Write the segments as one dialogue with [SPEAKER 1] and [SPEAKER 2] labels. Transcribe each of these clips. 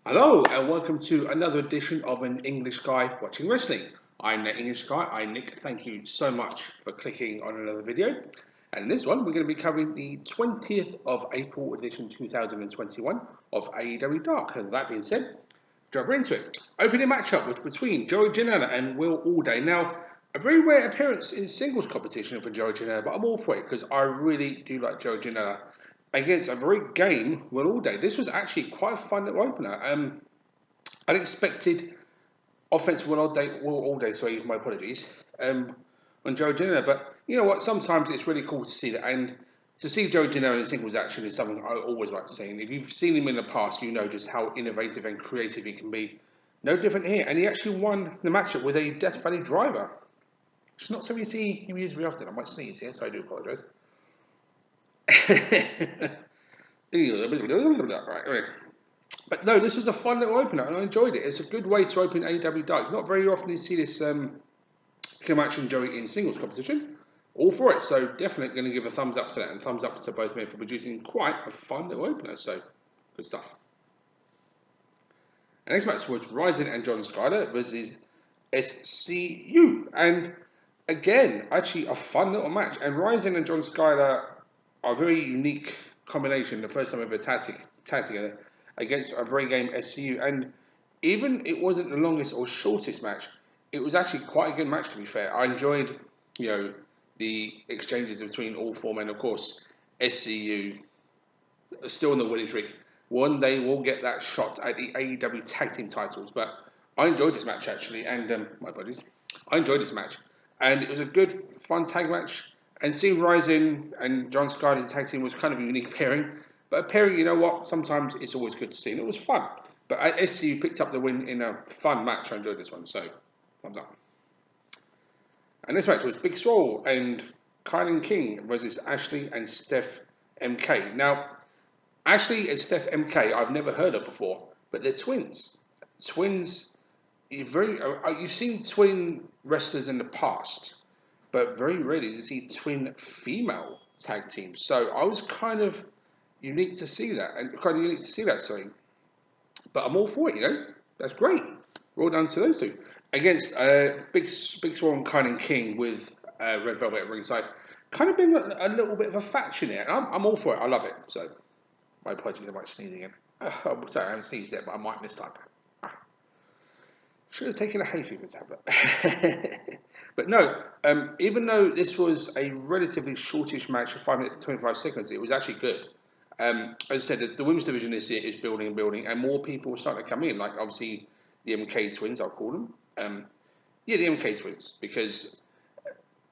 [SPEAKER 1] Hello and welcome to another edition of An English Guy Watching Wrestling. I'm the English Guy, I'm Nick. Thank you so much for clicking on another video. And in this one, we're going to be covering the 20th of April edition 2021 of AEW Dark. And that being said, jump into it. Opening matchup was between Joey Janella and Will Allday. Now, a very rare appearance in singles competition for Joey Janella, but I'm all for it because I really do like Joey Janella against a very game Will Allday. This was actually quite a fun little opener. Unexpected offensive Will Allday, sorry, my apologies, on Joey Janela. But you know what? Sometimes it's really cool to see that. And to see Joey Janela in singles action is something I always like to see. And if you've seen him in the past, you know just how innovative and creative he can be. No different here. And he actually won the matchup with a Death Valley driver. It's not something you see him use very often. I might sneeze here, so I do apologise. Right, but no, this was a fun little opener, and I enjoyed it. It's a good way to open AEW Dark. Not very often you see this come action Joey in singles competition. All for it, so definitely going to give a thumbs up to that, and thumbs up to both men for producing quite a fun little opener. So, good stuff. The next match was Ryzen and John Skyler versus SCU, and again, actually a fun little match. And Ryzen and John Skyler are a very unique combination. The first time ever tagged together against a very game SCU, and even it wasn't the longest or shortest match, it was actually quite a good match, to be fair. I enjoyed, the exchanges between all four men. Of course, SCU are still in the winning streak. One day we'll get that shot at the AEW tag team titles, but I enjoyed this match actually, and my apologies, I enjoyed this match, and it was a good, fun tag match. And seeing Ryzen and John Skyler's tag team was kind of a unique pairing. But a pairing, you know what, sometimes it's always good to see. And it was fun. But SCU picked up the win in a fun match. I enjoyed this one, so thumbs up. And this match was Big Swole and Kylan King versus Ashley and Steph MK. Now, Ashley and Steph MK, I've never heard of before, but they're twins. Twins, you've seen twin wrestlers in the past, but very rarely to see twin female tag teams. So I was kind of unique to see that, sorry. But I'm all for it, That's great. Well done to those two. Against Big Swan Kylan King with Red Velvet at ringside. Kind of been a little bit of a faction here. And I'm all for it. I love it. So, my apologies, I might sneeze again. Sorry, I haven't sneezed yet, but I might mistype. Should have taken a hay fever tablet. But no, even though this was a relatively shortish match of 5 minutes and 25 seconds, it was actually good. As I said, the women's division this year is building and building, and more people are starting to come in, like obviously the MK Twins, I'll call them. The MK Twins, because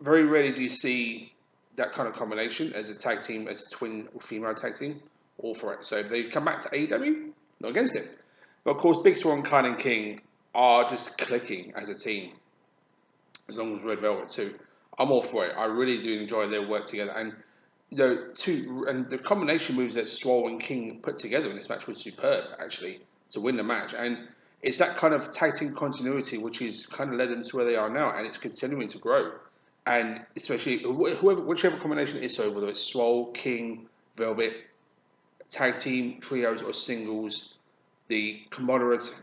[SPEAKER 1] very rarely do you see that kind of combination as a tag team, as a twin or female tag team, all for it. So if they come back to AEW, not against it. But of course, Big Swan, Kylan King are just clicking as a team, as long as Red Velvet too. I'm all for it. I really do enjoy their work together, and the combination moves that Swole and King put together in this match was superb, actually, to win the match. And it's that kind of tag team continuity which has kind of led them to where they are now, and it's continuing to grow. And especially whichever combination it is, so whether it's Swole, King, Velvet, tag team, trios, or singles, the comradeship,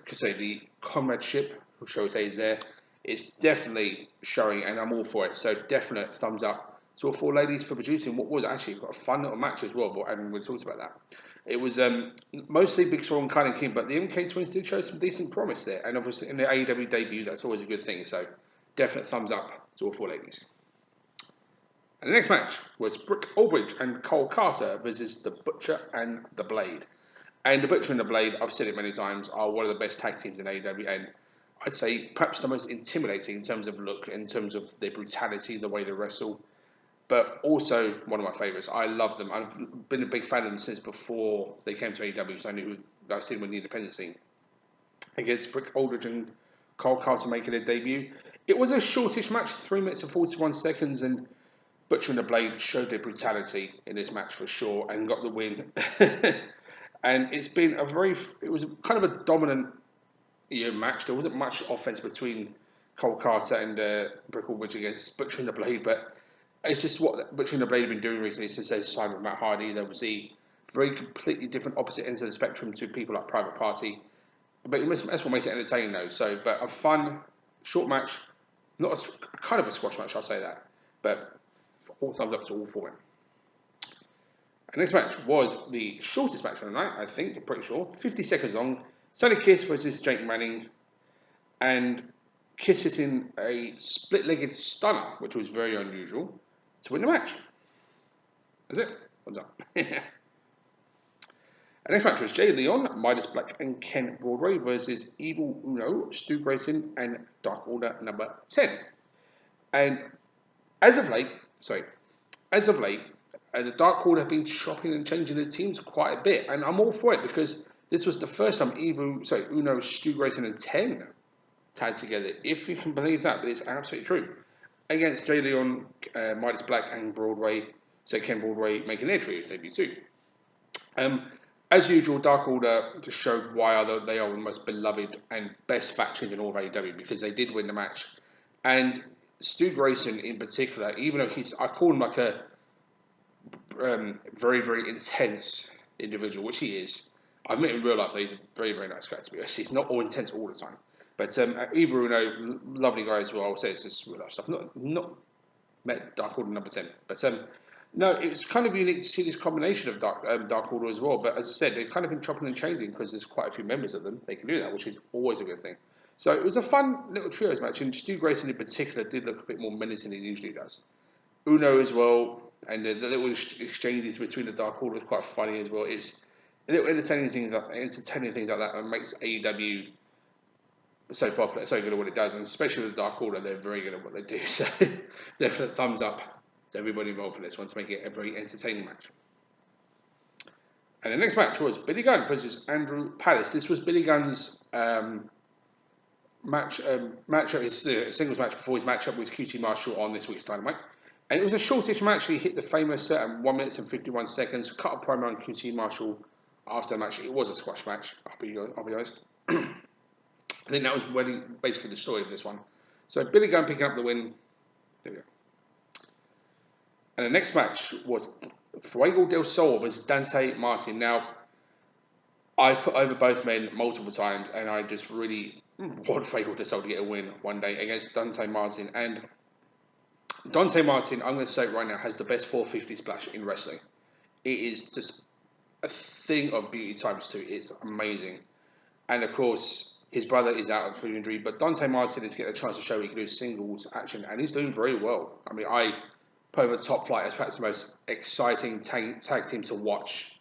[SPEAKER 1] shall we say, is there. It's definitely showing, and I'm all for it. So definite thumbs up to all four ladies for producing what was actually quite a fun little match as well. And we talked about that. It was mostly Big Swole and Kylan King, but the MK Twins did show some decent promise there. And obviously in the AEW debut, that's always a good thing. So definite thumbs up to all four ladies. And the next match was Brooke, Albridge and Cole Carter versus the Butcher and the Blade. And the Butcher and the Blade, I've said it many times, are one of the best tag teams in AEW, and I'd say perhaps the most intimidating in terms of look, in terms of their brutality, the way they wrestle, but also one of my favourites. I love them. I've been a big fan of them since before they came to AEW, because I've seen them in the independent scene. Against Brooke, Aldridge and Cole Carter making their debut. It was a shortish match, 3 minutes and 41 seconds, and Butcher and the Blade showed their brutality in this match for sure and got the win. And it was kind of a dominant match. There wasn't much offense between Cole Carter and Brooke Aldridge against Butcher and the Blade, but it's just what Butcher and the Blade have been doing recently since they signed with Matt Hardy. They obviously very completely different opposite ends of the spectrum to people like Private Party. But that's what makes it entertaining, though. So, but a fun, short match, not kind of a squash match, I'll say that. But all thumbs up to all four men. The next match was the shortest match of the night, I think, I'm pretty sure. 50 seconds long. Sonny Kiss versus Jake Manning. And Kiss hitting a split-legged stunner, which was very unusual, to win the match. That's it. Thumbs up. The next match was Jay Leon, Midas Black, and Ken Broadway versus Evil Uno, Stu Grayson, and Dark Order number 10. And as of late, the Dark Order have been chopping and changing their teams quite a bit, and I'm all for it because this was the first time Uno, Stu Grayson, and 10 tagged together, if you can believe that, but it's absolutely true. Against Jay Leon, Midas Black, and Broadway, so Ken Broadway making their trio debut too. As usual, Dark Order just showed why they are the most beloved and best faction in all of AEW because they did win the match. And Stu Grayson in particular, even though I call him like a very, very intense individual, which he is. I've met him in real life, though. He's a very, very nice guy, to be honest. He's not all intense all the time. But Eva Uno, lovely guy as well. I would say it's just real life stuff. Not met Dark Order number 10. But no, it was kind of unique to see this combination of Dark Order as well. But as I said, they've kind of been chopping and changing because there's quite a few members of them. They can do that, which is always a good thing. So it was a fun little trios match. And Stu Grayson in particular did look a bit more menacing than he usually does. Uno as well, and the little exchanges between the Dark Order is quite funny as well. It's a little entertaining things like that, and makes AEW so popular, so good at what it does, and especially the Dark Order, they're very good at what they do. So, definite thumbs up to everybody involved in this one to make it a very entertaining match. And the next match was Billy Gunn versus Andrew Palace. This was Billy Gunn's his singles match before his matchup with QT Marshall on this week's Dynamite. And it was a shortish match. He hit the famous 1 minute and 51 seconds. Cut a promo on QT Marshall after the match. It was a squash match, I'll be honest. I think that was really basically the story of this one. So Billy Gunn picking up the win. There we go. And the next match was Fuego del Sol versus Dante Martin. Now, I've put over both men multiple times, and I just really want Fuego del Sol to get a win one day against Dante Martin. And Dante Martin, I'm going to say it right now, has the best 450 splash in wrestling. It is just a thing of beauty times two. It's amazing. And of course, his brother is out for injury, but Dante Martin is getting a chance to show he can do singles action, and he's doing very well. I mean, I put over Top Flight as perhaps the most exciting tag team to watch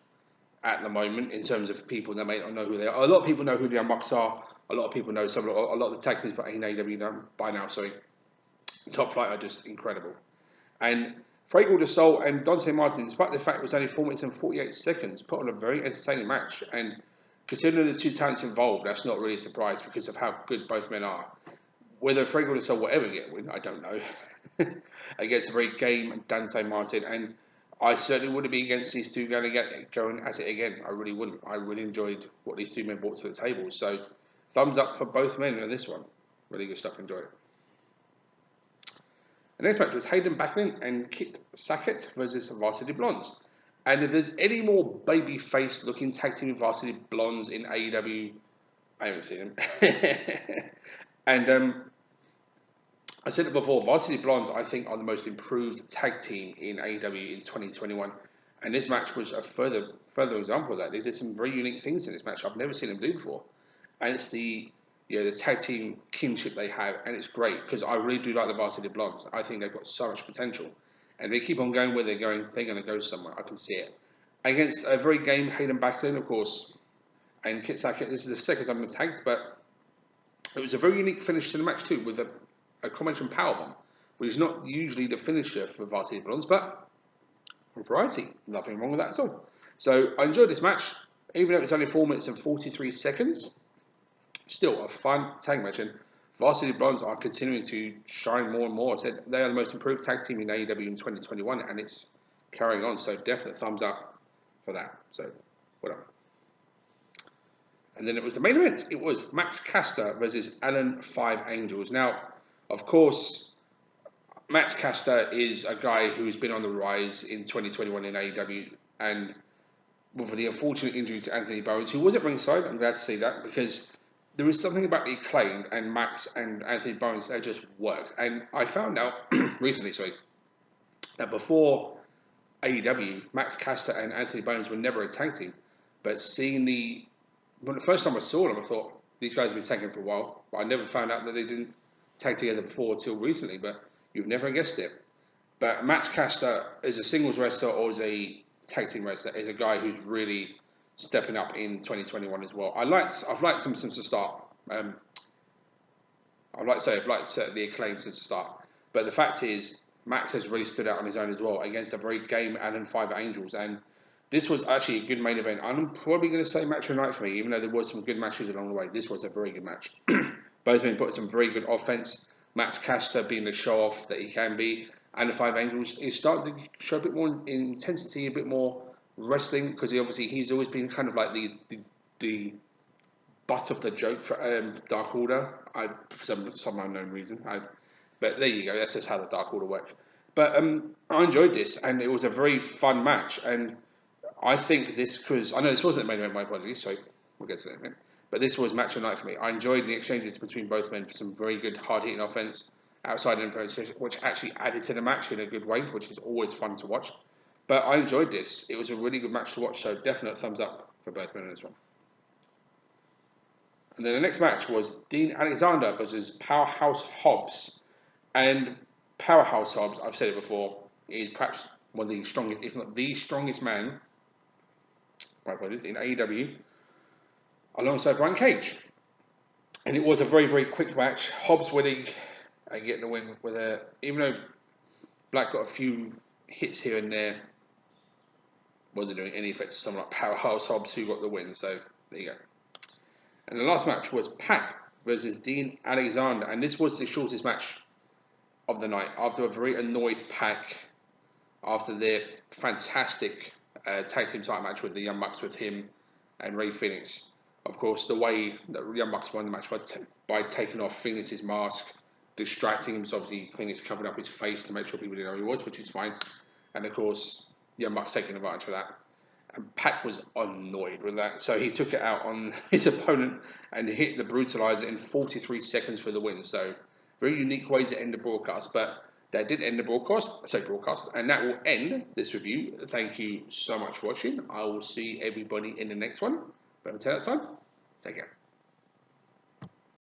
[SPEAKER 1] at the moment in terms of people that may not know who they are. A lot of people know who the Young Bucks are. A lot of people know a lot of the tag teams in AEW by now. Sorry. Top Flight are just incredible. And Fuego del Sol and Dante Martin, despite the fact it was only 4 minutes and 48 seconds, put on a very entertaining match. And considering the two talents involved, that's not really a surprise because of how good both men are. Whether Fuego del Sol will ever get a win, I don't know. Against a very game Dante Martin. And I certainly wouldn't be against these two going at it again. I really wouldn't. I really enjoyed what these two men brought to the table. So thumbs up for both men in this one. Really good stuff. Enjoyed it. The next match was Hayden Backman and Kit Sackett versus Varsity Blondes. And if there's any more baby-faced looking tag team Varsity Blondes in AEW, I haven't seen them. And I said it before, Varsity Blondes I think are the most improved tag team in AEW in 2021. And this match was a further example of that. They did some very unique things in this match I've never seen them do before. And it's the tag team kinship they have, and it's great because I really do like the Varsity Blondes. I think they've got so much potential, and they keep on going where they're going. They're going to go somewhere. I can see it. Against a very game Hayden Backman, of course, and Kit Sackett. This is the second time they've tagged, but it was a very unique finish to the match too, with a combination powerbomb, which is not usually the finisher for Varsity Blondes, but variety. Nothing wrong with that at all. So I enjoyed this match, even though it's only 4 minutes and 43 seconds. Still a fun tag match, and Varsity Blondes are continuing to shine more and more. I said they are the most improved tag team in AEW in 2021, and it's carrying on. So definite thumbs up for that. So well done. And then it was the main event. It was Max Caster versus Alan Five Angels. Now, of course, Max Caster is a guy who's been on the rise in 2021 in AEW, and with the unfortunate injury to Anthony Bowens, who was at ringside, I'm glad to see that because there is something about the Acclaimed and Max and Anthony Bones that just works. And I found out recently, that before AEW, Max Caster and Anthony Bones were never a tag team. But when the first time I saw them, I thought these guys have been tagging for a while. But I never found out that they didn't tag together before until recently. But you've never guessed it. But Max Caster, as a singles wrestler or as a tag team wrestler, is a guy who's really stepping up in 2021 as well. I've liked him since the start. I've liked the Acclaim since the start. But the fact is, Max has really stood out on his own as well against a very game Alan Five Angels. And this was actually a good main event. I'm probably going to say match of the night for me, even though there was some good matches along the way. This was a very good match. Both men put some very good offense. Max Caster being the show off that he can be. And the Five Angels is starting to show a bit more intensity, a bit more wrestling, because he's always been kind of like the butt of the joke for Dark Order. For some unknown reason. But there you go. That's just how the Dark Order work. But I enjoyed this, and it was a very fun match. And I think because I know this wasn't the main event, my apologies. So we'll get to that in a minute. But this was match of the night for me. I enjoyed the exchanges between both men. Some very good hard-hitting offense, outside influence, which actually added to the match in a good way, which is always fun to watch. But I enjoyed this. It was a really good match to watch, so definite thumbs up for both men in this one. And then the next match was Dean Alexander versus Powerhouse Hobbs. And Powerhouse Hobbs, I've said it before, is perhaps one of the strongest, if not the strongest man, my apologies, in AEW, alongside Brian Cage. And it was a very, very quick match. Hobbs winning and getting the win even though Black got a few hits here and there, wasn't doing any effects to someone like Powerhouse Hobbs who got the win. So there you go. And the last match was Pac versus Dean Alexander. And this was the shortest match of the night. After a very annoyed Pac, after their fantastic tag team title match with the Young Bucks with him and Rey Fenix. Of course, the way that Young Bucks won the match by taking off Phoenix's mask, distracting him. So obviously Phoenix covered up his face to make sure people didn't know who he was, which is fine. And of course, Young Bucks taking advantage of that. And Pac was annoyed with that. So he took it out on his opponent and hit the Brutalizer in 43 seconds for the win. So very unique way to end the broadcast. But that did end the broadcast. And that will end this review. Thank you so much for watching. I will see everybody in the next one. But until that time, take care.